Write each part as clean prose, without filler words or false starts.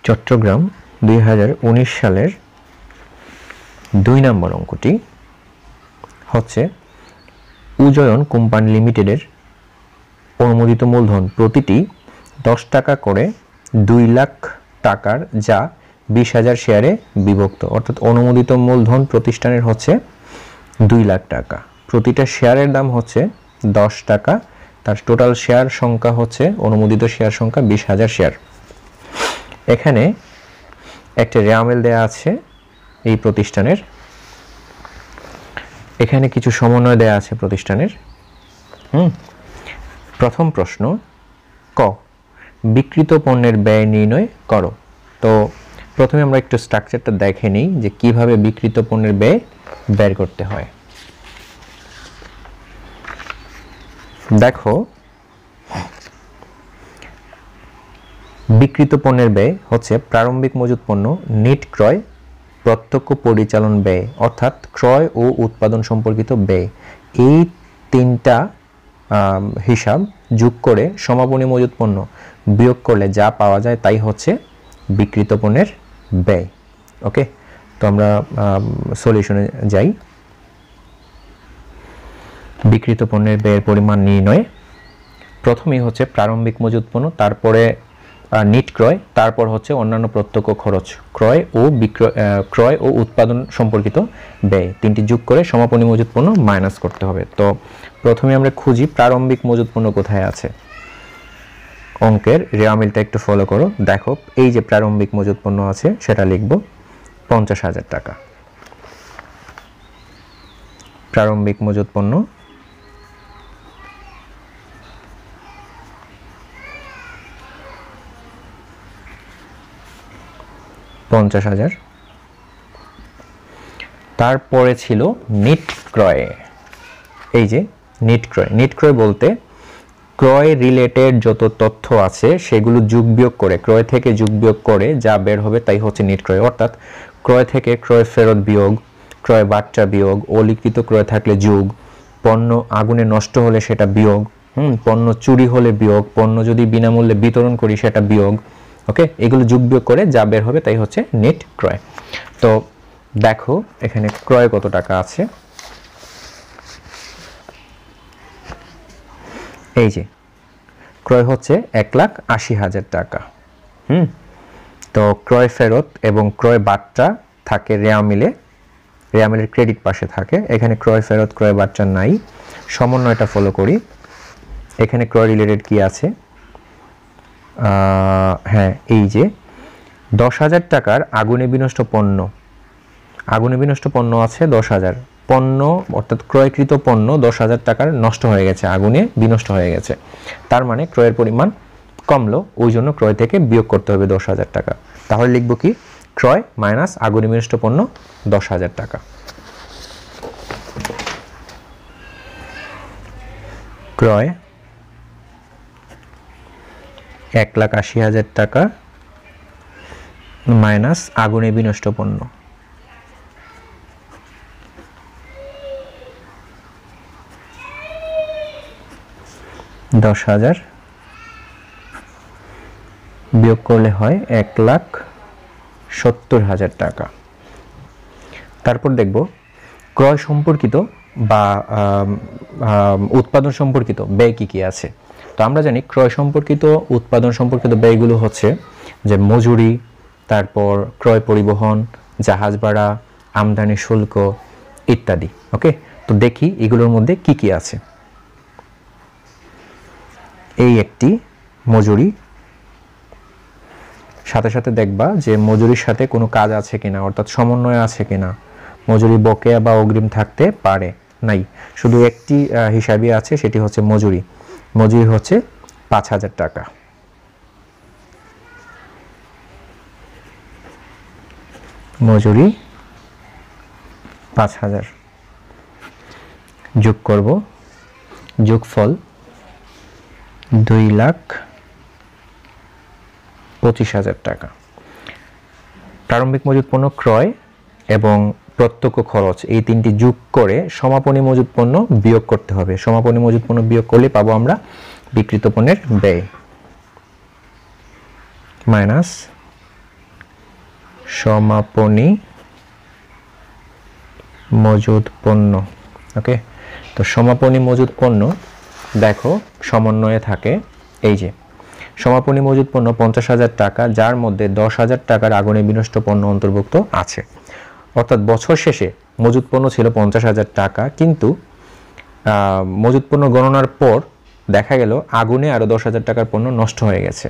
চট্টগ্রাম 2019 সালের 2 নম্বর অঙ্কটি হচ্ছে উজয়ন কোম্পানি লিমিটেডের অনুমোদিত মূলধন প্রতিটি 10 টাকা করে 2 লাখ টাকার যা 20,000 শেয়ারে বিভক্ত। অর্থাৎ অনুমোদিত মূলধন প্রতিষ্ঠানের হচ্ছে 2 লাখ টাকা, প্রতিটা শেয়ারের দাম হচ্ছে 10 টাকা, তার টোটাল শেয়ার সংখ্যা হচ্ছে অনুমোদিত শেয়ার সংখ্যা 20,000 শেয়ার। এখানে একটা রেয়ামেল দেয়া আছে এই প্রতিষ্ঠানের, এখানে কিছু সমন্বয় দেয়া আছে প্রতিষ্ঠানের। প্রথম প্রশ্ন ক, বিক্রিত পণ্যের ব্যয় নির্ণয় করো। তো প্রথমে আমরা একটু স্ট্রাকচারটা দেখে নিই যে কিভাবে বিক্রিত পণ্যের ব্যয় বের করতে হয়। দেখো, বিক্রিত পণ্যের ব্যয় হচ্ছে প্রারম্ভিক মজুত পণ্য, নেট ক্রয়, প্রত্যক্ষ পরিচালন ব্যয় অর্থাৎ ক্রয় ও উৎপাদন সম্পর্কিত ব্যয়। এই তিনটা হিসাব যোগ করে সমাপনী মজুত পণ্য বিয়োগ করলে যা পাওয়া যায় তাই হচ্ছে বিক্রিত পণ্যের ব্যয়। ওকে, তো আমরা সলিউশনে যাই। বিক্রিত পণ্যের ব্যয়ের পরিমাণ নির্ণয় প্রথমেই হচ্ছে প্রারম্ভিক মজুত পণ্য, তারপরে নিট ক্রয়, তারপর হচ্ছে অন্যান্য প্রত্যক্ষ খরচ, ক্রয় ও উৎপাদন সম্পর্কিত ব্যয়, তিনটি যোগ করে সমাপনী মজুত পণ্য মাইনাস করতে হবে। তো প্রথমে আমরা খুঁজি প্রারম্ভিক মজুত পণ্য কোথায় আছে। অঙ্কের রেয়ামিলটা একটু ফলো করো। দেখো, এই যে প্রারম্ভিক মজুত পণ্য আছে সেটা লিখব 50,000 টাকা। প্রারম্ভিক মজুত পণ্য 50,000। তারপরে ছিল নিট ক্রয়। এই যে নিট ক্রয়, নিট ক্রয় বলতে ক্রয় রিলেটেড যত তথ্য আছে সেগুলো যোগ বিয়োগ করে, ক্রয় থেকে যোগ বিয়োগ করে যা বের হবে তাই হচ্ছে নিট ক্রয়। অর্থাৎ ক্রয় থেকে ক্রয় ফেরত বিয়োগ, ক্রয় বাট্টা বিয়োগ, অলিখিত ক্রয় থাকলে যোগ, পণ্য আগুনে নষ্ট হলে সেটা বিয়োগ, পণ্য চুরি হলে বিয়োগ, পণ্য যদি বিনামূল্যে বিতরণ করি সেটা বিয়োগ। ওকে, এগুলো যোগ বিয়োগ করে যা বের হবে তাই হচ্ছে নেট ক্রয়। তো দেখো এখানে ক্রয় কত টাকা আছে। এই যে ক্রয় হচ্ছে 1,80,000 টাকা। তো ক্রয় ফেরত এবং ক্রয় বাট্টা থাকে রেয়ামিলের ক্রেডিট পাশে থাকে। এখানে ক্রয় ফেরত ক্রয় বাট্টা নাই। সমন্বয়টা ফলো করি। এখানে ক্রয় রিলেটেড কি আছে? হ্যাঁ, এই যে 10,000 টাকার আগুনে বিনষ্ট পণ্য, আগুনে বিনষ্ট পণ্য আছে 10,000 পণ্য, অর্থাৎ ক্রয়কৃত পণ্য 10,000 টাকার নষ্ট হয়ে গেছে, আগুনে বিনষ্ট হয়ে গেছে। তার মানে ক্রয়ের পরিমাণ কমলো, ওই জন্য ক্রয় থেকে বিয়োগ করতে হবে 10,000 টাকা। তাহলে লিখব কি? ক্রয় মাইনাস আগুনে বিনষ্ট পণ্য 10,000 টাকা। ক্রয় 1,80,000 টাকা মাইনাস আগুনে বিনষ্ট পণ্য 10,000 বিয়োগ করলে হয় 1,70,000 টাকা। তারপর দেখব ক্রয় সম্পর্কিত বা উৎপাদন সম্পর্কিত ব্যয় কি কি আছে। তো আমরা জানি ক্রয় সম্পর্কিত উৎপাদন সম্পর্কিত ব্যয়গুলো হচ্ছে যে মজুরি, তারপর ক্রয় পরিবহন, জাহাজ ভাড়া, আমদানি শুল্ক ইত্যাদি। ওকে, তো দেখি এগুলোর মধ্যে কি কি আছে। এই একটি মজুরি, সাথে সাথে দেখবা যে মজুরির সাথে কোনো কাজ আছে কিনা, অর্থাৎ সমন্বয় আছে কিনা। মজুরি বকেয়া বা অগ্রিম থাকতে পারে, নাই, শুধু একটি হিসাবই আছে, সেটি হচ্ছে মজুরি। মজুরি হচ্ছে 5,000 টাকা। মজুরি 5,000 যোগ করব, যোগফল 2,25,000 টাকা। প্রারম্ভিক মজুত পণ্য ক্রয় এবং প্রত্যক্ষ খরচ এই তিনটি যোগ করে সমাপনী মজুত পণ্য বিয়োগ করতে হবে। সমাপনী মজুত পণ্য বিয়োগ করলে পাবো আমরা বিক্রিত পণ্যের ব্যয় মাইনাস সমাপনী মজুদ পণ্য। ওকে, তো সমাপনী মজুদ পণ্য দেখো সমন্বয়ে থাকে এই যে সমাপনী মজুদ পণ্য 50,000 টাকা, যার মধ্যে 10,000 টাকার আগুনে বিনষ্ট পণ্য অন্তর্ভুক্ত আছে। অর্থাৎ বছর শেষে মজুদ পণ্য ছিল 50,000 টাকা, কিন্তু মজুদ পণ্য গণনার পর দেখা গেল আগুনে আরও 10,000 টাকার পণ্য নষ্ট হয়ে গেছে।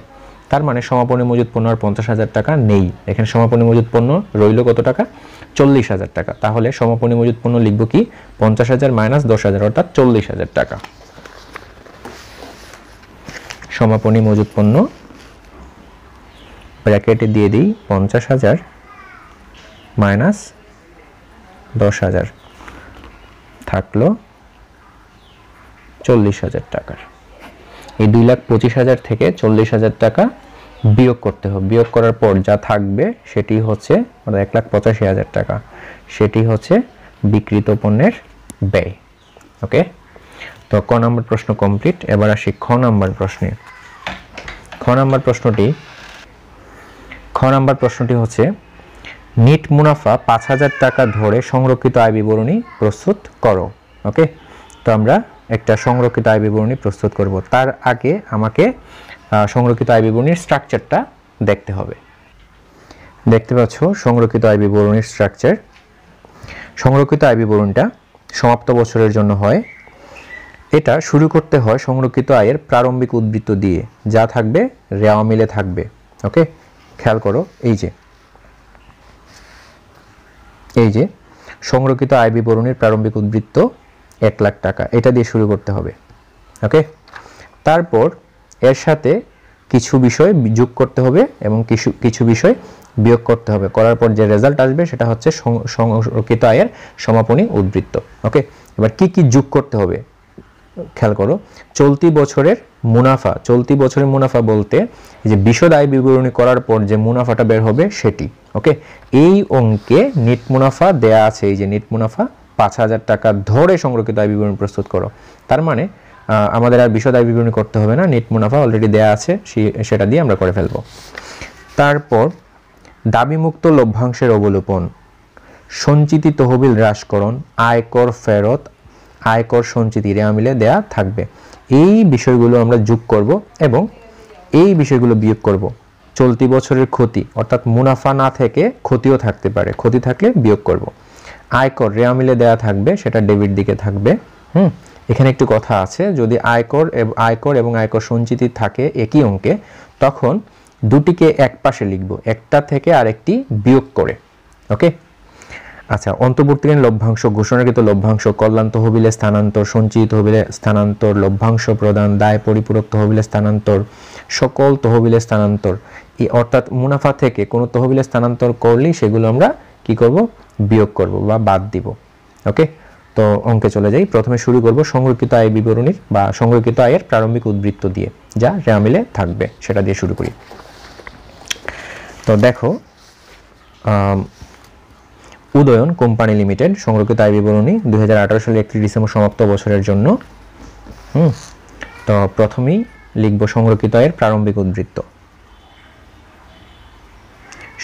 তার মানে সমাপনী মজুদ পণ্য আর 50,000 টাকা নেই। এখানে সমাপনী মজুদ পণ্য রইল কত টাকা? 40,000 টাকা। তাহলে সমাপনী মজুদ পণ্য লিখব কি? 50,000 মাইনাস 10,000 অর্থাৎ 40,000 টাকা। সমাপনী মজুদ পণ্য ব্র্যাকেটে দিয়ে দিই 50,000 মাইনাস 10,000 থাকলো 40,000 টাকার। এই 2,25,000 থেকে 40,000 টাকা বিয়োগ করতে হবে। বিয়োগ করার পর যা থাকবে সেটি হচ্ছে 1,85,000 টাকা। সেটি হচ্ছে বিক্রিত পণ্যের ব্যয়। ওকে, তো ক নম্বর প্রশ্ন কমপ্লিট। এবার আসি খ নম্বর প্রশ্নে। খ নম্বর প্রশ্নটি হচ্ছে নিট মুনাফা 5,000 টাকা ধরে সংরক্ষিত আয় বিবরণী প্রস্তুত করো। ওকে, তো আমরা একটা সংরক্ষিত আয় বিবরণী প্রস্তুত করব। তার আগে আমাকে সংরক্ষিত আয় বিবরণীর স্ট্রাকচারটা দেখতে হবে। দেখতে পাচ্ছ সংরক্ষিত আয় বিবরণীর স্ট্রাকচার। সংরক্ষিত আয় বিবরণীটা সমাপ্ত বছরের জন্য হয়। এটা শুরু করতে হয় সংরক্ষিত আয়ের প্রারম্ভিক উদ্বৃত্ত দিয়ে, যা থাকবে রেওয়া মিলে থাকবে। ওকে, খেয়াল করো এই যে সংরক্ষিত আয় বিবরণীর প্রারম্ভিক উদ্বৃত্ত 1,00,000 টাকা, এটা দিয়ে শুরু করতে হবে। ওকে, তারপর এর সাথে কিছু বিষয় যোগ করতে হবে এবং কিছু বিষয় বিয়োগ করতে হবে। করার পর যে রেজাল্ট আসবে সেটা হচ্ছে সংরক্ষিত আয়ের সমাপনী উদ্বৃত্ত। ওকে, এবার কি কি যোগ করতে হবে খেয়াল করো। চলতি বছরের মুনাফা বলতে যে বিশদ আয় বিবরণী করার পর যে মুনাফাটা বের হবে সেটি। ওকে, এই অঙ্কে নিট মুনাফা দেয়া আছে। এই যে নিট মুনাফা 5,000 টাকা ধরে সংরক্ষিত আয় বিবরণী প্রস্তুত করো। তার মানে আমাদের আর বিশদ আয় বিবরণী করতে হবে না, নিট মুনাফা অলরেডি দেয়া আছে, সেটা দিয়ে আমরা করে ফেলবো। তারপর দাবিমুক্ত লভ্যাংশের অবলোপন, সঞ্চিতি তহবিল হ্রাসকরণ, আয়কর ফেরত, আয়কর সঞ্চিতি রেওয়া মিলে দেয়া থাকবে। এই বিষয়গুলো আমরা যোগ করব এবং এই বিষয়গুলো বিয়োগ করব। চলতি বছরের ক্ষতি অর্থাৎ মুনাফা না থেকে ক্ষতিও থাকতে পারে, ক্ষতি থাকলে বিয়োগ করব। আয়কর রেওয়া মিলে দেয়া থাকবে, সেটা ডেবিট দিকে থাকবে। এখানে একটু কথা আছে, যদি আয়কর এবং আয়কর সঞ্চিতি থাকে একই অঙ্কে, তখন দুটিকে এক পাশে লিখব, একটা থেকে আরেকটি বিয়োগ করে। ওকে, আচ্ছা, অন্তর্বর্তীকালীন লভ্যাংশ, ঘোষণাকৃত লভ্যাংশ, কল্যাণ তহবিলে স্থানান্তর, সঞ্চিত তহবিলে স্থানান্তর, লভ্যাংশ প্রদান, দায় পরিপূরক তহবিলে স্থানান্তর, সকল তহবিলে স্থানান্তর। এই অর্থাৎ মুনাফা থেকে কোনো তহবিলে স্থানান্তর করলেই সেগুলো আমরা কি করব? বিয়োগ করব বা বাদ দিব। ওকে, তো অঙ্কে চলে যাই। প্রথমে শুরু করব সংরক্ষিত আয় বিবরণীর বা সংরক্ষিত আয়ের প্রারম্ভিক উদ্বৃত্ত দিয়ে, যা রেওয়া মিলে থাকবে, সেটা দিয়ে শুরু করি। তো দেখো, উদয়ন কোম্পানি লিমিটেড সংরক্ষিত আয় বিবরণী 2018 সালের 31 ডিসেম্বর সমাপ্ত বছরের জন্য। তো প্রথমেই লিখব সংরক্ষিত আয়ের প্রারম্ভিক উদ্বৃত্ত।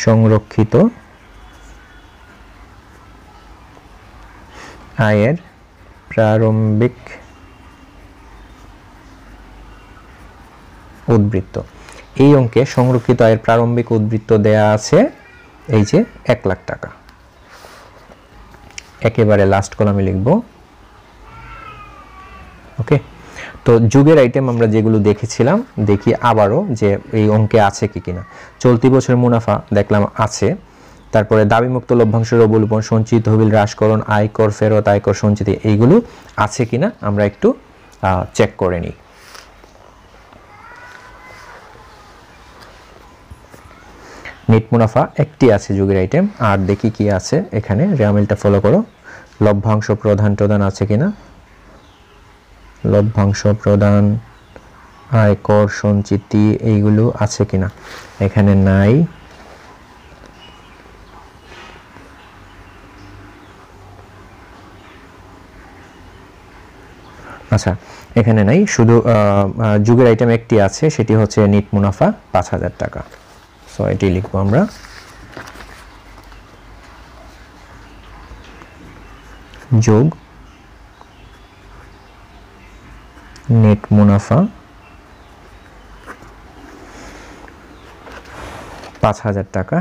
সংরক্ষিত আয়ের প্রারম্ভিক উদ্বৃত্ত। এই অঙ্কে সংরক্ষিত আয়ের প্রারম্ভিক উদ্বৃত্ত দেয়া আছে এই যে 1,00,000 টাকা। একেবারে লাস্ট কলামে লিখব। ওকে, তো যুগের আইটেম আমরা যেগুলো দেখেছিলাম, দেখি আবারও যে এই অঙ্কে আছে কি কিনা। চলতি বছরের মুনাফা দেখলাম আছে। তারপরে দাবিমুক্ত লভ্যাংশের অবলোপন, সঞ্চিত তহবিল হ্রাসকরণ, আয়কর ফেরত, আয়কর সঞ্চিতি, এইগুলো আছে কিনা আমরা একটু চেক করে নিই। নিট মুনাফা একটি আছে যুগের আইটেম, আর দেখি কি আছে এখানে। রেওয়া মিলটা ফলো করো। লভ্যাংশ প্রদান আছে কিনা, লভ্যাংশ প্রদান, আয়কর সঞ্চিতি, এইগুলো আছে কিনা। এখানে নাই। আচ্ছা, এখানে নাই, শুধু যুগের আইটেম একটি আছে, সেটি হচ্ছে নিট মুনাফা 5,000 টাকা। সো এটি লিখবো আমরা। যোগ নেট মুনাফা 5,000 টাকা।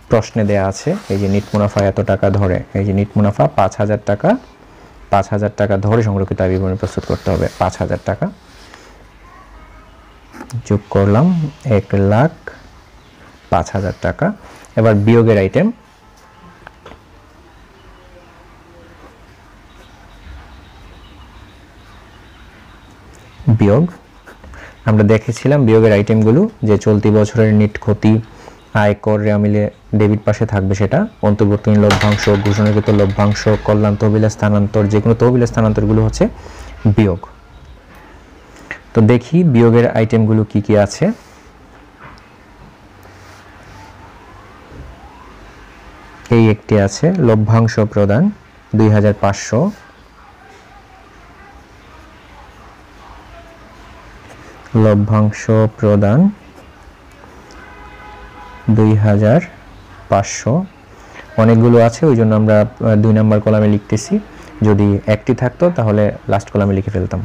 প্রশ্নে দেয়া আছে এই যে নেট মুনাফা এত টাকা ধরে, এই যে নেট মুনাফা 5,000 টাকা, 5,000 টাকা ধরে সংরক্ষিত আয় বিবরণী প্রস্তুত করতে হবে। 5,000 টাকা যোগ করলাম 1,05,000 টাকা। এবার বিয়োগের আইটেম, বিয়োগ আমরা দেখেছিলাম বিয়োগের আইটেমগুলো যে চলতি বছরের নেট ক্ষতি, আয়কর, রেওয়ামিলে ডেবিট পাশে থাকবে সেটা, অন্তর্বর্তীকালীন লভ্যাংশ, ঘোষণাকৃত লভ্যাংশ, কল্যাণ তহবিলের স্থানান্তর, যে কোনো তহবিলের স্থানান্তরগুলো হচ্ছে বিয়োগ। তো দেখি বিয়োগের আইটেমগুলো কি কি আছে। এই একটি আছে লভ্যাংশ প্রদান 2,500, লভ্যাংশ প্রদান 2,500। অনেকগুলো আছে ওই জন্য আমরা 2 নম্বর কলামে লিখতেছি, যদি একটি থাকতো তাহলে লাস্ট কলামে লিখে ফেলতাম।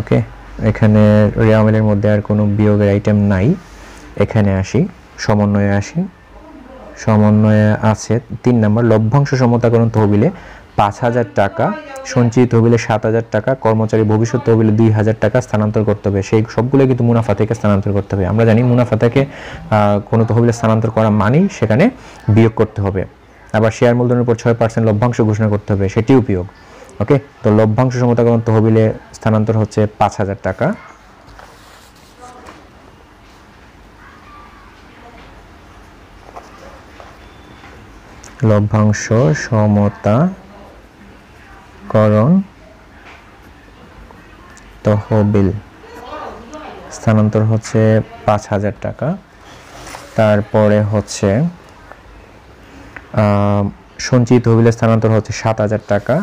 ওকে, এখানে রেওয়ামিলের মধ্যে আর কোনো বিয়োগের আইটেম নাই। এখানে আসি, সমন্বয়ে আসি। সমন্বয়ে আছে 3 নম্বর লভ্যাংশ সমতাকরণ তহবিলে 5,000 টাকা, সঞ্চিত তহবিলে 7,000 টাকা, কর্মচারী ভবিষ্যৎ তহবিলে 2,000 টাকা স্থানান্তর করতে হবে। সেই সবগুলো কিন্তু মুনাফা থেকে স্থানান্তর করতে হবে। আমরা জানি মুনাফা থেকে কোনো তহবিলে স্থানান্তর করা মানেই সেখানে বিয়োগ করতে হবে। আবার শেয়ার মূলধনের উপর 6% লভ্যাংশ ঘোষণা করতে হবে, সেটিও বিয়োগ। ওকে, তো লভ্যাংশ সমতাকরণ তহবিলে স্থানান্তর হচ্ছে 5,000 টাকা। লভ্যাংশ সমতাকরণ তহবিল স্থানান্তর হচ্ছে 5,000 টাকা। তারপরে হচ্ছে সঞ্চিত তহবিলের স্থানান্তর হচ্ছে 7,000 টাকা।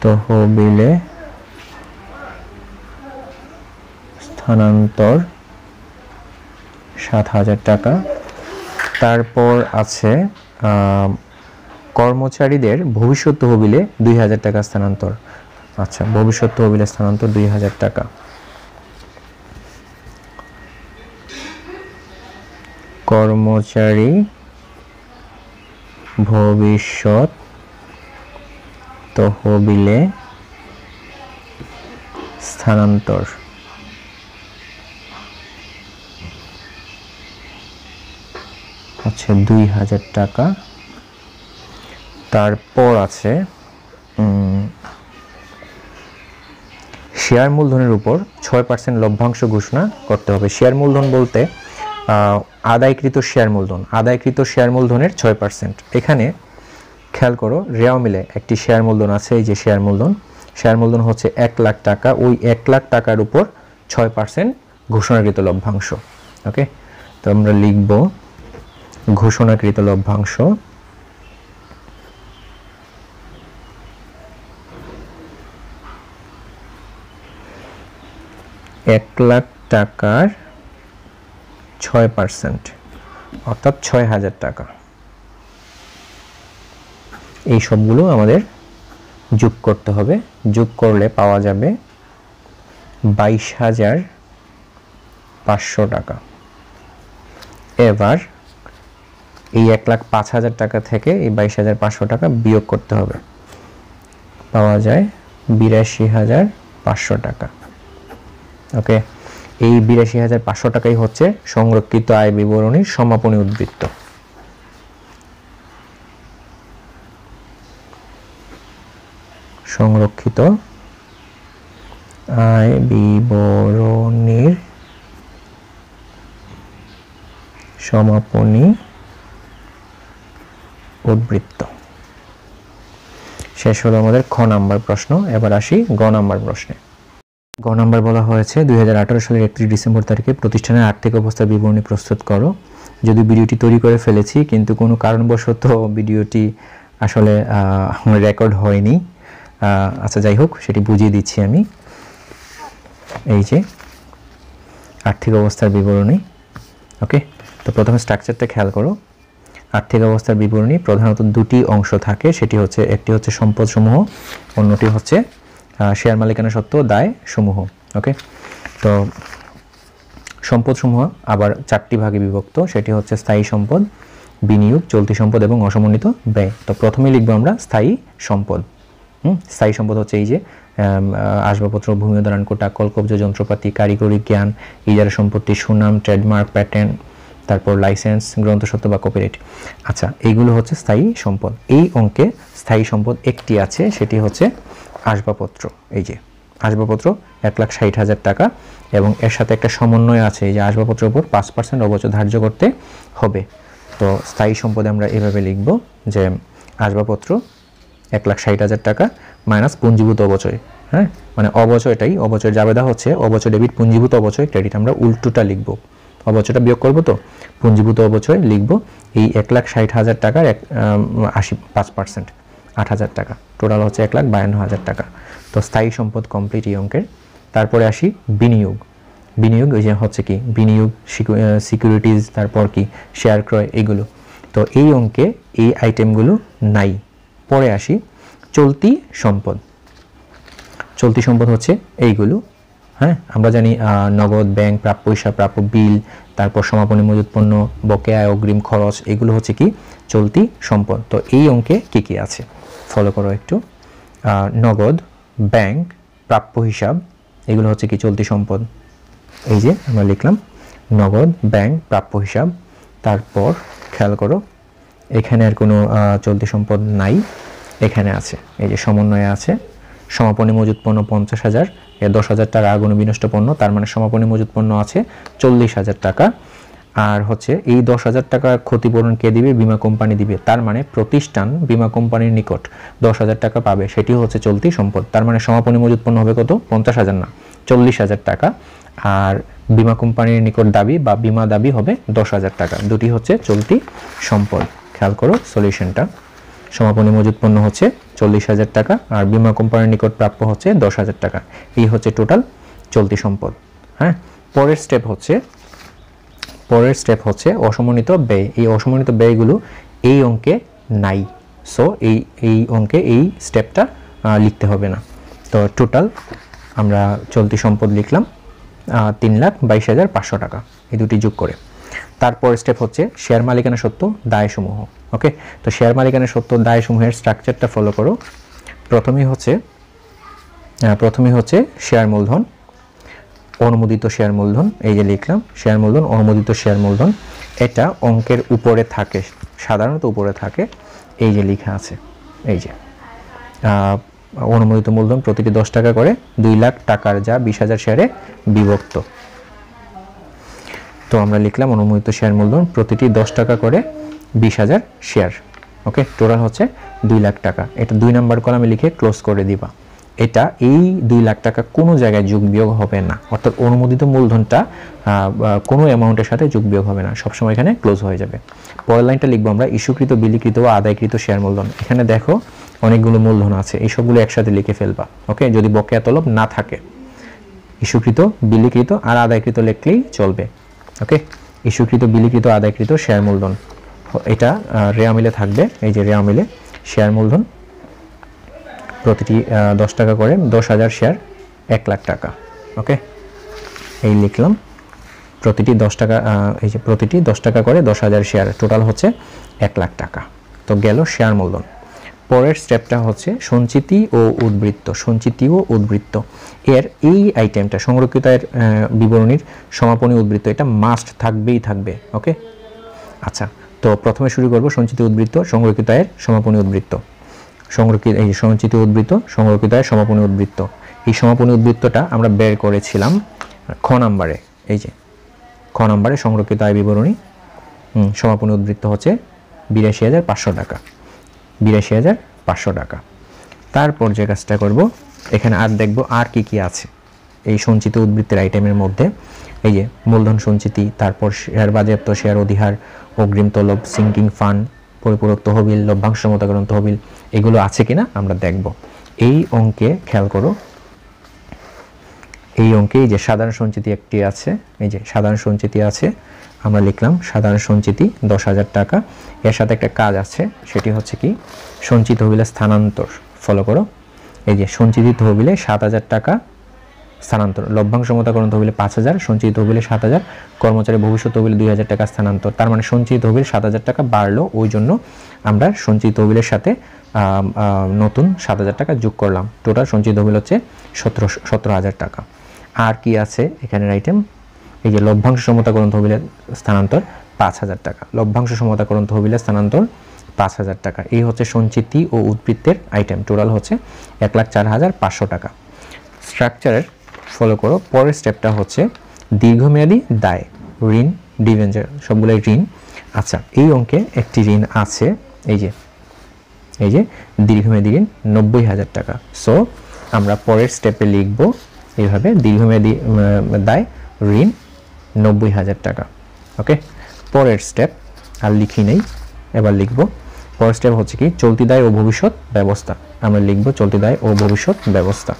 তহবিলে স্থানান্তর 7,000 টাকা। তারপর আছে কর্মচারীদের ভবিষ্যৎ তহবিলে 2,000 টাকা স্থানান্তর। আচ্ছা, ভবিষ্যৎ তহবিলে স্থানান্তর 2,000 টাকা। কর্মচারী ভবিষ্যৎ তহবিলে স্থানান্তর হচ্ছে 2,000 টাকা। তারপর আছে শেয়ার মূলধনের উপর 6% লভ্যাংশ ঘোষণা করতে হবে। শেয়ার মূলধন বলতে আদায়কৃত শেয়ার মূলধন, আদায়কৃত শেয়ার মূলধনের 6%। এখানে খেয়াল করো রেওয়ামিলে একটি শেয়ার মূলধন আছে, এই যে শেয়ার মূলধন, শেয়ার মূলধন হচ্ছে 1,00,000 টাকা। ওই 1,00,000 টাকার উপর 6% ঘোষণাকৃত লভ্যাংশ। ওকে, তো আমরা লিখব ঘোষণাকৃত লভ্যাংশ। $1,00,000 টাকার 6%, অর্থাৎ 6,000 টাকা। এই সবগুলো আমাদের যোগ করতে হবে। যোগ করলে পাওয়া যাবে 22,500 টাকা। এবার এই 1,05,000 টাকা থেকে এই 22,500 টাকা বিয়োগ করতে হবে, পাওয়া যায় 82,500 টাকা। ওকে, এই 82,500 টাকাই হচ্ছে সংরক্ষিত আয় বিবরণীর সমাপনী উদ্বৃত্ত। সংরক্ষিত আয় বিবরণীর সমাপনী উদ্বৃত্ত। শেষ হলো আমাদের খ নাম্বার প্রশ্ন। এবার আসি গ নাম্বার প্রশ্নে। গ নাম্বার বলা হয়েছে 2018 সালের 31 ডিসেম্বর তারিখে প্রতিষ্ঠানের আর্থিক অবস্থার বিবরণী প্রস্তুত করো। যদি ভিডিওটি তৈরি করে ফেলেছি কিন্তু কোনো কারণবশত ভিডিওটি আসলে রেকর্ড হয়নি, আচ্ছা যাই হোক, সেটি বুঝিয়ে দিচ্ছি আমি। এই যে আর্থিক অবস্থার বিবরণী, ওকে, তো প্রথমে স্ট্রাকচারটা খেয়াল করো। আর্থিক অবস্থার বিবরণী প্রধানত দুটি অংশ থাকে, সেটি হচ্ছে একটি হচ্ছে সম্পদসমূহ, অন্যটি হচ্ছে শেয়ার মালিকানা সত্ত্ব দায় সমূহ। ওকে, তো সম্পদসমূহ আবার চারটি ভাগে বিভক্ত, সেটি হচ্ছে স্থায়ী সম্পদ, বিনিয়োগ, চলতি সম্পদ এবং অসমন্বিত ব্যয়। তো প্রথমেই লিখবো আমরা স্থায়ী সম্পদ। স্থায়ী সম্পদ হচ্ছে এই যে আসবাবপত্র, ভূমি উদাহরণ কোটা, কলকব্জ যন্ত্রপাতি, কারিগরি জ্ঞান, ইজারা সম্পত্তি, সুনাম, ট্রেডমার্ক, প্যাটেন্ট, তারপর লাইসেন্স, গ্রন্থস্বত্ব বা কপিরাইট। আচ্ছা, এইগুলো হচ্ছে স্থায়ী সম্পদ। এই অঙ্কে স্থায়ী সম্পদ একটি আছে, সেটি হচ্ছে আসবাবপত্র। এই যে আসবাবপত্র 1,60,000 টাকা, এবং এর সাথে একটা সমন্বয় আছে, এই যে আসবাবপত্রের উপর 5% অবচয় ধার্য করতে হবে। তো স্থায়ী সম্পদে আমরা এভাবে লিখব যে আসবাবপত্র 1,60,000 টাকা মাইনাস পুঞ্জীভূত অবচয়। হ্যাঁ, মানে অবচয়টাই, অবচয় জাবেদা হচ্ছে অবচয় ডেবিট, পুঞ্জীভূত অবচয় ক্রেডিট। আমরা উল্টোটা লিখব, অবচয়টা বিয়োগ করব, তো পুঞ্জীভূত অবচয় লিখব। এই 1,60,000 টাকার 5% 8,000 টাকা, টোটাল হচ্ছে 1,52,000 টাকা। তো স্থায়ী সম্পদ কমপ্লিট এই অঙ্কের। তারপরে আসি বিনিয়োগ। বিনিয়োগ ওই যে হচ্ছে কি বিনিয়োগ, সিকিউরিটিজ, তারপর কি শেয়ার ক্রয়, এগুলো। তো এই অঙ্কে এই আইটেমগুলো নাই। পরে আসি চলতি সম্পদ। চলতি সম্পদ হচ্ছে এইগুলো। হ্যাঁ, আমরা জানি নগদ, ব্যাংক, প্রাপ্য হিসাব, প্রাপ্য বিল, তারপর সমাপনী মজুত পণ্য, বকেয়া, অগ্রিম খরচ, এগুলো হচ্ছে কি চলতি সম্পদ। তো এই অঙ্কে কি কি আছে ফলো করো একটু। নগদ, ব্যাংক, প্রাপ্য হিসাব, এগুলো হচ্ছে কি চলতি সম্পদ। এই যে আমরা লিখলাম নগদ, ব্যাংক, প্রাপ্য হিসাব। তারপর খেয়াল করো এখানে আর কোনো চলতি সম্পদ নাই, এখানে আছে এই যে সমন্বয়ে আছে। সমাপনী মজুত পণ্য 50,000, 10,000 টাকা আগুনে বিনষ্ট পণ্য, তার মানে সমাপনী মজুত পণ্য আছে 40,000 টাকা। আর হচ্ছে এই 10,000 টাকা ক্ষতিপূরণ কে দিবে? বীমা কোম্পানি দিবে। তার মানে প্রতিষ্ঠান বীমা কোম্পানির নিকট 10,000 টাকা পাবে, সেটি হচ্ছে চলতি সম্পদ। তার মানে সমাপনী মজুত পণ্য হবে কত? 50,000 না, 40,000 টাকা। আর বীমা কোম্পানির নিকট দাবি বা বীমা দাবি হবে 10,000 টাকা। দুটি হচ্ছে চলতি সম্পদ। খেয়াল করো সলিউশনটা। সমাপনী মজুত পণ্য হচ্ছে 40,000 টাকা, আর বীমা কোম্পানির নিকট প্রাপ্য হচ্ছে 10,000 টাকা। এই হচ্ছে টোটাল চলতি সম্পদ। হ্যাঁ, পরের স্টেপ হচ্ছে অসমন্বিত ব্যয়। এই অসমন্বিত ব্যয়গুলো এই অঙ্কে নাই, সো এই অঙ্কে এই স্টেপটা লিখতে হবে না। তো টোটাল আমরা চলতি সম্পদ লিখলাম 3,22,500 টাকা, এই দুটি যোগ করে। তারপর স্টেপ হচ্ছে শেয়ার মালিকানা সত্ত্ব দায়সমূহ। ওকে, তো শেয়ার মালিকানা সত্ত্ব দায়সমূহের স্ট্রাকচারটা ফলো করো। প্রথমেই হচ্ছে শেয়ার মূলধন, অনুমোদিত শেয়ার মূলধন। এই যে লিখলাম শেয়ার মূলধন, অনুমোদিত শেয়ার মূলধন। এটা অঙ্কের উপরে থাকে, সাধারণত উপরে থাকে, এই যে লেখা আছে। এই যে অনুমোদিত মূলধন প্রতিটি 10 টাকা করে 2 লাখ টাকার, যা 20,000 শেয়ারে বিভক্ত। তো আমরা লিখলাম অনুমোদিত শেয়ার মূলধন প্রতিটি 10 টাকা করে 20,000 শেয়ার। ওকে, টোটাল হচ্ছে 2 লাখ টাকা। এটা 2 নাম্বার কলামে লিখে ক্লোজ করে দিবা। এটা এই 2 লাখ টাকা কোনো জায়গায় যোগ বিয়োগ হবে না, অর্থাৎ অনুমোদিত মূলধনটা কোনো অ্যামাউন্টের সাথে যোগ বিয়োগ হবে না, সবসময় এখানে ক্লোজ হয়ে যাবে। পরের লাইনটা লিখবো আমরা ইস্যুকৃত, বিলিকৃত ও আদায়কৃত শেয়ার মূলধন। এখানে দেখো অনেকগুলো মূলধন আছে, এই সবগুলো একসাথে লিখে ফেলবা। ওকে, যদি বকেয়া তলব না থাকে, ইস্যুকৃত, বিলিকৃত আর আদায়কৃত লিখলেই চলবে। ওকে, ইস্যুকৃত, বিলিকৃত, আদায়কৃত শেয়ার মূলধন, এটা রেওয়া মিলে থাকবে। এই যে রেওয়া মিলে শেয়ার মূলধন প্রতিটি 10 টাকা করে 10,000 শেয়ার 1 লাখ টাকা। ওকে, এই লিখলাম প্রতিটি 10 টাকা, এই যে প্রতিটি 10 টাকা করে 10,000 শেয়ার, টোটাল হচ্ছে 1 লাখ টাকা। তো গেল শেয়ার মূলধন। পরের স্টেপটা হচ্ছে সঞ্চিতি ও উদ্বৃত্ত। সঞ্চিতি ও উদ্বৃত্ত এর এই আইটেমটা সংরক্ষিত আয়ের বিবরণীর সমাপনী উদ্বৃত্ত, এটা মাস্ট থাকবেই থাকবে। ওকে, আচ্ছা, তো প্রথমে শুরু করব সঞ্চিতি উদ্বৃত্ত, সংরক্ষিত আয়ের সমাপনী উদ্বৃত্ত। এই সঞ্চিত উদ্বৃত্ত, সংরক্ষিত আয়ের সমাপনী উদ্বৃত্ত, এই সমাপনী উদ্বৃত্তটা আমরা বের করেছিলাম খ নাম্বারে। এই যে খ নাম্বারে সংরক্ষিত আয় বিবরণী, সমাপনী উদ্বৃত্ত হচ্ছে 82,500 টাকা, 82,500 টাকা। তারপর যে কাজটা করব, এখানে আর দেখব আর কি কি আছে এই সঞ্চিত উদ্বৃত্তের আইটেমের মধ্যে। এই যে মূলধন সঞ্চিতি, তারপর শেয়ার বাজেয়াপ্ত, শেয়ার অধিহার, অগ্রিম তলব, সিঙ্কিং ফান্ড, পরিপূরক তহবিল, লভ্যাংশ সমতাকরণ তহবিল, এগুলো আছে কিনা আমরা দেখব। এই অঙ্কে খেয়াল করো, এই অঙ্কে এই যে সাধারণ সঞ্চিতি একটি আছে, এই যে সাধারণ সঞ্চিতি আছে, আমরা লিখলাম সাধারণ সঞ্চিতি 10,000 টাকা। এর সাথে একটা কাজ আছে, সেটি হচ্ছে কি সঞ্চিত তহবিলে স্থানান্তর। ফলো করো, এই যে সঞ্চিত তহবিলে 7,000 টাকা স্থানান্তর, লভ্যাংশ সমতাকরণ তহবিলে 5,000, সঞ্চিত তহবিলে 7,000, কর্মচারী ভবিষ্যৎ তহবিলে 2,000 টাকা স্থানান্তর। তার মানে সঞ্চিত তহবিল 7,000 টাকা বাড়লো, ওই জন্য আমরা সঞ্চিত তহবিলের সাথে নতুন 7,000 টাকা যোগ করলাম। টোটাল সঞ্চিত তহবিল হচ্ছে 17,000 টাকা। আর কি আছে এখানের আইটেম, এই যে লভ্যাংশ সমতাকরণ তহবিলের স্থানান্তর 5,000 টাকা, লভ্যাংশ সমতাকরণ তহবিলের স্থানান্তর 5,000 টাকা। এই হচ্ছে সঞ্চিতি ও উদ্বৃত্তের আইটেম। টোটাল হচ্ছে 1,04,500 টাকা। স্ট্রাকচারের ফলো করো, পরের স্টেপটা হচ্ছে দীর্ঘমেয়াদী দায়, ঋণ, ডিবেঞ্চার, সবগুলোই ঋণ। আচ্ছা, এই অঙ্কে একটি ঋণ আছে, এই যে দীর্ঘমেয়াদী ঋণ 90,000 টাকা। সো আমরা পরের স্টেপে লিখব এইভাবে, দীর্ঘমেয়াদী দায় ঋণ 90,000 টাকা। ওকে, পরের স্টেপ আর লিখি নেই, এবার লিখব। পরের স্টেপ হচ্ছে কি চলতি দায় ও ভবিষ্যৎ ব্যবস্থা। আমরা লিখব চলতি দায় ও ভবিষ্যৎ ব্যবস্থা।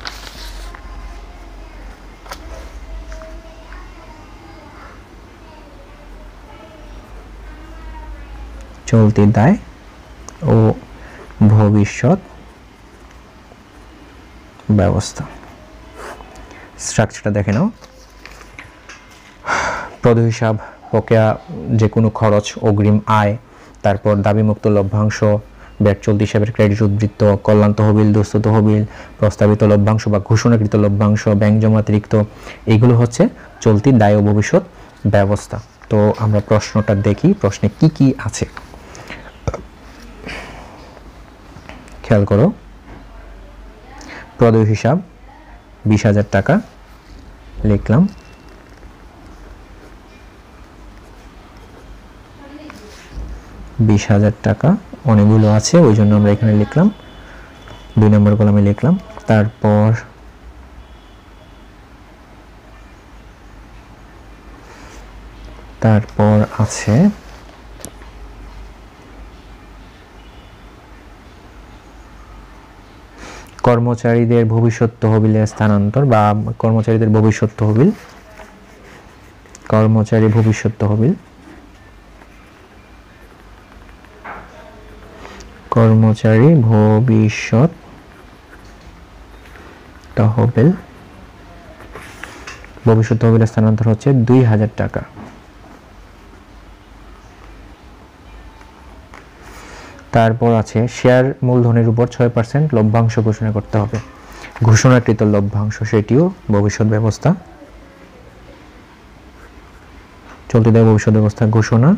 চলতি দায় ও ভবিষ্যৎ ব্যবস্থা। স্ট্রাকচারটা দেখে নাও। প্রদ হিসাব, প্রক্রিয়া, যে কোনো খরচ, অগ্রিম আয়, তারপর দাবিমুক্ত লভ্যাংশ, ব্যাট চলতি হিসাবের ক্রেডিট উদ্বৃত্ত, কল্যাণ তহবিল, দুস্থ তহবিল, প্রস্তাবিত লভ্যাংশ বা ঘোষণাকৃত লভ্যাংশ, ব্যাংক জমাতিরিক্ত, এইগুলো হচ্ছে চলতি দায় ও ভবিষ্যৎ ব্যবস্থা। তো আমরা প্রশ্নটা দেখি, প্রশ্নে কি কি আছে খেয়াল করো। প্রদ হিসাব 20,000 টাকা লিখলাম, টাকা, অনেকগুলো আছে ওই জন্য আমরা এখানে লিখলাম, 2 নম্বর কলামে লিখলাম। তারপর আছে কর্মচারীদের ভবিষ্যৎ তহবিলে স্থানান্তর বা কর্মচারীদের ভবিষ্যৎ তহবিল, কর্মচারী ভবিষ্যৎ তহবিল, কর্মচারী ভবিষ্যৎ তহবিল, ভবিষ্যৎ তহবিলের স্থানান্তর হচ্ছে 2,000 টাকা। তারপর আছে শেয়ার মূলধনের উপর 6% লভ্যাংশ ঘোষণা করতে হবে, ঘোষণাকৃত লভ্যাংশ, সেটিও ভবিষ্যৎ ব্যবস্থা। চলতি দায় ভবিষ্যৎ ব্যবস্থা, ঘোষণাকৃত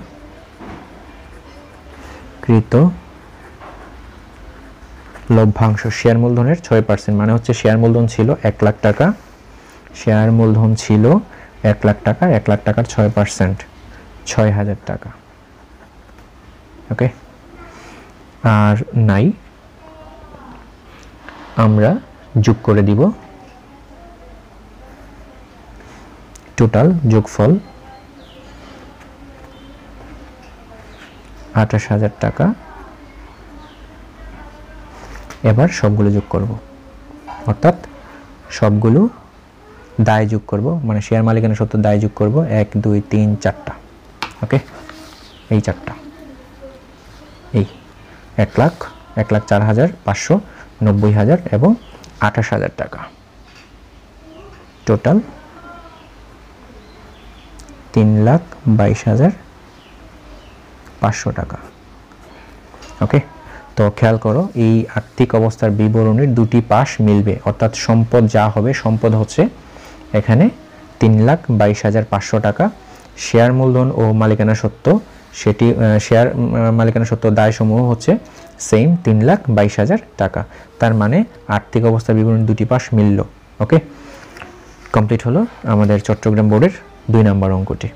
লভ্যাংশ, শেয়ার মূলধনের 6%, মানে হচ্ছে শেয়ার মূলধন ছিল 1 লাখ টাকা, শেয়ার মূলধন ছিল 1 লাখ টাকা, 1 লাখ টাকার 6% 6,000 টাকা। ওকে, আর নাই, আমরা যোগ করে দিব, টোটাল যোগফল 28,000 টাকা। এবার সবগুলো যোগ করব, অর্থাৎ সবগুলো দায় যোগ করব, মানে শেয়ার মালিকানা সত্ত্ব দায় যোগ করব, 1 2 3 4টা। ওকে, এই 4টা, এই 1,04,500, 90,000 এবং 28,000 টাকা, টোটাল 3,22,500 টাকা। ওকে, তো খেয়াল করো, এই আর্থিক অবস্থার বিবরণীর দুটি পাশ মিলবে, অর্থাৎ সম্পদ যা হবে, সম্পদ হচ্ছে এখানে 3,22,500 টাকা, শেয়ার মূলধন ও মালিকানা সত্ত্ব, সেটি শেয়ার মালিকানা সত্ত্ব দায়সমূহ হচ্ছে সেম 3,22,000 টাকা। তার মানে আর্থিক অবস্থার বিবরণীর দুটি পাশ মিলল। ওকে, কমপ্লিট হলো আমাদের চট্টগ্রাম বোর্ডের 2 নম্বর অঙ্কটি।